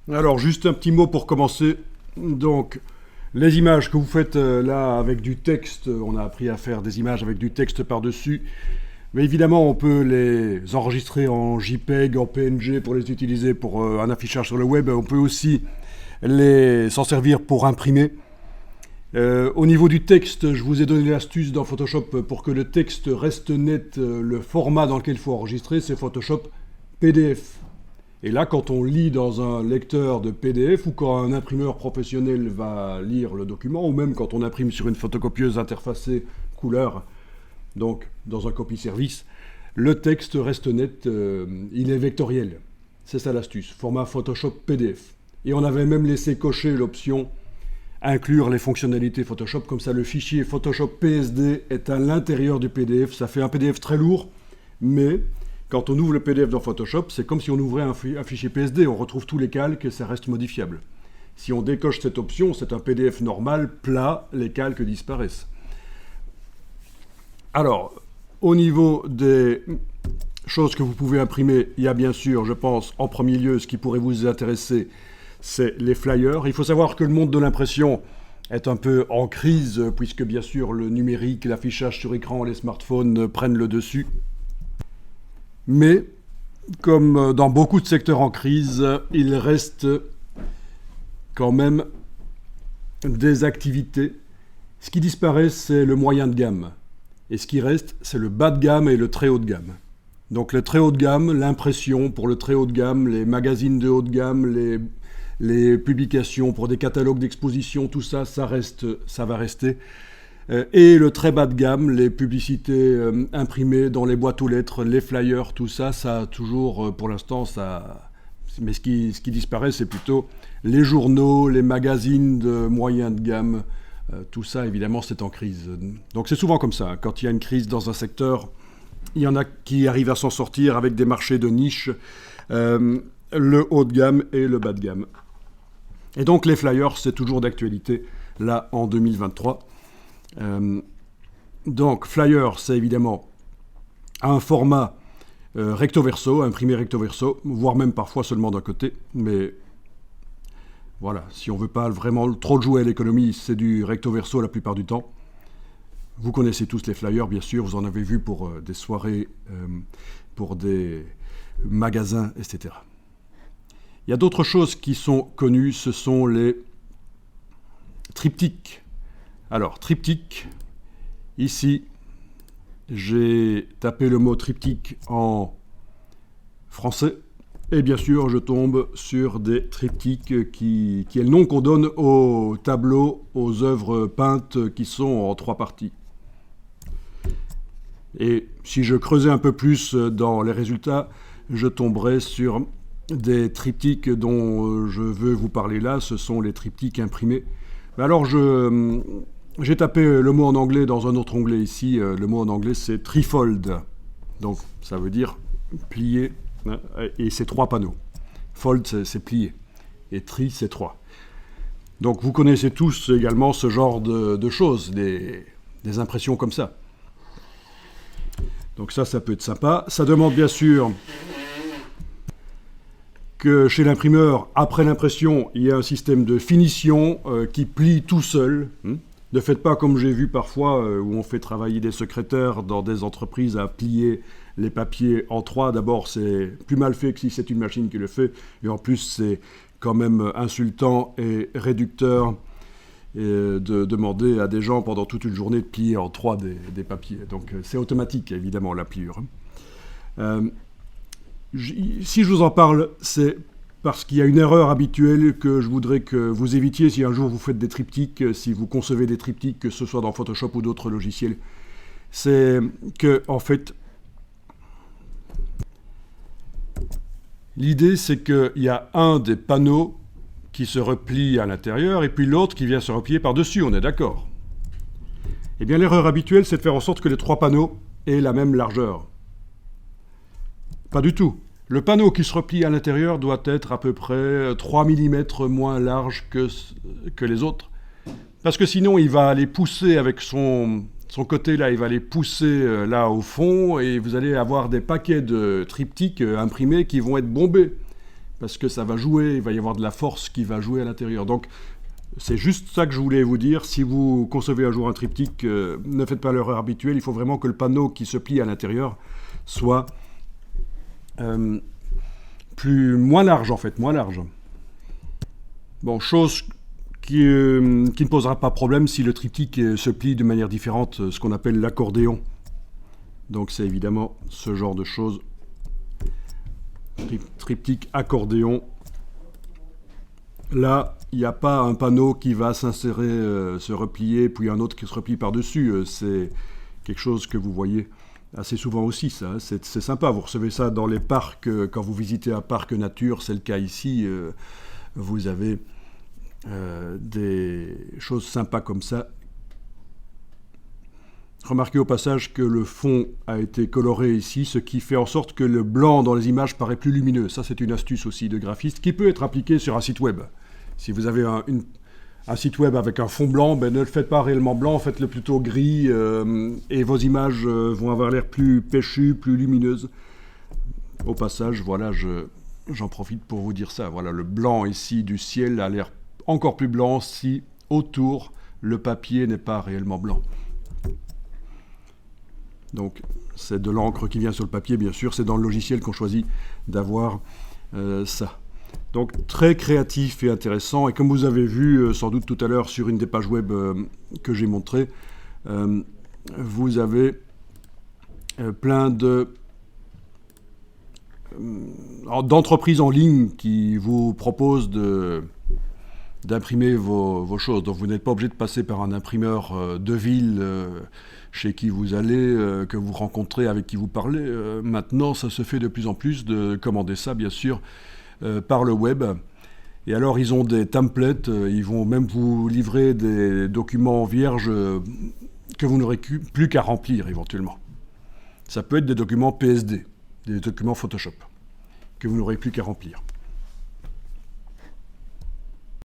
Alors, juste un petit mot pour commencer. Donc, les images que vous faites là avec du texte, on a appris à faire des images avec du texte par-dessus. Mais évidemment, on peut les enregistrer en JPEG, en PNG pour les utiliser pour un affichage sur le web. On peut aussi s'en servir pour imprimer. Au niveau du texte, je vous ai donné l'astuce dans Photoshop pour que le texte reste net. Le format dans lequel il faut enregistrer, c'est Photoshop PDF. Et là, quand on lit dans un lecteur de PDF ou quand un imprimeur professionnel va lire le document, ou même quand on imprime sur une photocopieuse interfacée couleur, donc dans un copy-service, le texte reste net, il est vectoriel. C'est ça l'astuce, format Photoshop PDF. Et on avait même laissé cocher l'option inclure les fonctionnalités Photoshop, comme ça le fichier Photoshop PSD est à l'intérieur du PDF. Ça fait un PDF très lourd, mais quand on ouvre le PDF dans Photoshop, c'est comme si on ouvrait un fichier PSD, on retrouve tous les calques et ça reste modifiable. Si on décoche cette option, c'est un PDF normal, plat, les calques disparaissent. Alors, au niveau des choses que vous pouvez imprimer, il y a bien sûr, je pense, en premier lieu, ce qui pourrait vous intéresser, c'est les flyers. Il faut savoir que le monde de l'impression est un peu en crise, puisque bien sûr le numérique, l'affichage sur écran, les smartphones prennent le dessus. Mais, comme dans beaucoup de secteurs en crise, il reste quand même des activités. Ce qui disparaît, c'est le moyen de gamme. Et ce qui reste, c'est le bas de gamme et le très haut de gamme. Donc le très haut de gamme, l'impression pour le très haut de gamme, les magazines de haut de gamme, les publications pour des catalogues d'exposition, tout ça, ça va rester. Et le très bas de gamme, les publicités imprimées dans les boîtes aux lettres, les flyers, tout ça, ça a toujours, pour l'instant, ça... Mais ce qui disparaît, c'est plutôt les journaux, les magazines de moyen de gamme. Tout ça, évidemment, c'est en crise. Donc c'est souvent comme ça. Quand il y a une crise dans un secteur, il y en a qui arrivent à s'en sortir avec des marchés de niche, le haut de gamme et le bas de gamme. Et donc les flyers, c'est toujours d'actualité, là, en 2023. Donc flyer, c'est évidemment un format recto verso, imprimé recto verso, voire même parfois seulement d'un côté, mais voilà, si on ne veut pas vraiment trop jouer à l'économie, c'est du recto verso la plupart du temps. Vous connaissez tous les flyers, bien sûr, vous en avez vu pour des soirées, pour des magasins, etc. Il y a d'autres choses qui sont connues, ce sont les triptyques. Alors, triptyque, ici, j'ai tapé le mot triptyque en français, et bien sûr, je tombe sur des triptyques qui est le nom qu'on donne aux tableaux, aux œuvres peintes qui sont en 3 parties. Et si je creusais un peu plus dans les résultats, je tomberais sur des triptyques dont je veux vous parler là, ce sont les triptyques imprimés. Alors, j'ai tapé le mot en anglais dans un autre onglet ici. Le mot en anglais, c'est trifold. Donc, ça veut dire plier. Et c'est 3 panneaux. Fold, c'est plier. Et tri, c'est 3. Donc, vous connaissez tous également ce genre de choses, des impressions comme ça. Donc ça peut être sympa. Ça demande bien sûr que chez l'imprimeur, après l'impression, il y a un système de finition qui plie tout seul. Ne faites pas comme j'ai vu parfois où on fait travailler des secrétaires dans des entreprises à plier les papiers en 3. D'abord, c'est plus mal fait que si c'est une machine qui le fait. Et en plus, c'est quand même insultant et réducteur de demander à des gens pendant toute une journée de plier en 3 des papiers. Donc c'est automatique, évidemment, la pliure. Si je vous en parle, c'est parce qu'il y a une erreur habituelle que je voudrais que vous évitiez si un jour vous faites des triptyques, si vous concevez des triptyques, que ce soit dans Photoshop ou d'autres logiciels. C'est que, en fait, l'idée c'est qu'il y a un des panneaux qui se replie à l'intérieur et puis l'autre qui vient se replier par-dessus, on est d'accord? Eh bien, l'erreur habituelle, c'est de faire en sorte que les 3 panneaux aient la même largeur. Pas du tout. Le panneau qui se replie à l'intérieur doit être à peu près 3 mm moins large que les autres. Parce que sinon, il va aller pousser avec son côté là, il va aller pousser là au fond et vous allez avoir des paquets de triptyques imprimés qui vont être bombés. parce que ça va jouer, il va y avoir de la force qui va jouer à l'intérieur. Donc c'est juste ça que je voulais vous dire. Si vous concevez un jour un triptyque, ne faites pas l'erreur habituelle. Il faut vraiment que le panneau qui se plie à l'intérieur soit moins large en fait, moins large. Bon, chose qui ne posera pas problème si le triptyque se plie de manière différente, ce qu'on appelle l'accordéon. Donc c'est évidemment ce genre de choses. Triptyque accordéon. Là, il n'y a pas un panneau qui va s'insérer, se replier, puis un autre qui se replie par-dessus. C'est quelque chose que vous voyez assez souvent aussi, ça. C'est sympa, vous recevez ça dans les parcs, quand vous visitez un parc nature, c'est le cas ici. Vous avez des choses sympas comme ça. Remarquez au passage que le fond a été coloré ici, ce qui fait en sorte que le blanc dans les images paraît plus lumineux. Ça, c'est une astuce aussi de graphiste qui peut être appliquée sur un site web. Si vous avez un site web avec un fond blanc, ne le faites pas réellement blanc, faites-le plutôt gris, et vos images vont avoir l'air plus péchues, plus lumineuses. Au passage, voilà, j'en profite pour vous dire ça. Voilà, le blanc ici du ciel a l'air encore plus blanc si autour le papier n'est pas réellement blanc. Donc c'est de l'encre qui vient sur le papier, bien sûr, c'est dans le logiciel qu'on choisit d'avoir ça. Donc très créatif et intéressant, et comme vous avez vu sans doute tout à l'heure sur une des pages web que j'ai montré, vous avez plein d'entreprises en ligne qui vous proposent d'imprimer vos choses. Donc vous n'êtes pas obligé de passer par un imprimeur de ville chez qui vous allez, que vous rencontrez, avec qui vous parlez. Maintenant, ça se fait de plus en plus de commander ça, bien sûr, par le web. Et alors, ils ont des templates, ils vont même vous livrer des documents vierges que vous n'aurez plus qu'à remplir, éventuellement. Ça peut être des documents PSD, des documents Photoshop, que vous n'aurez plus qu'à remplir.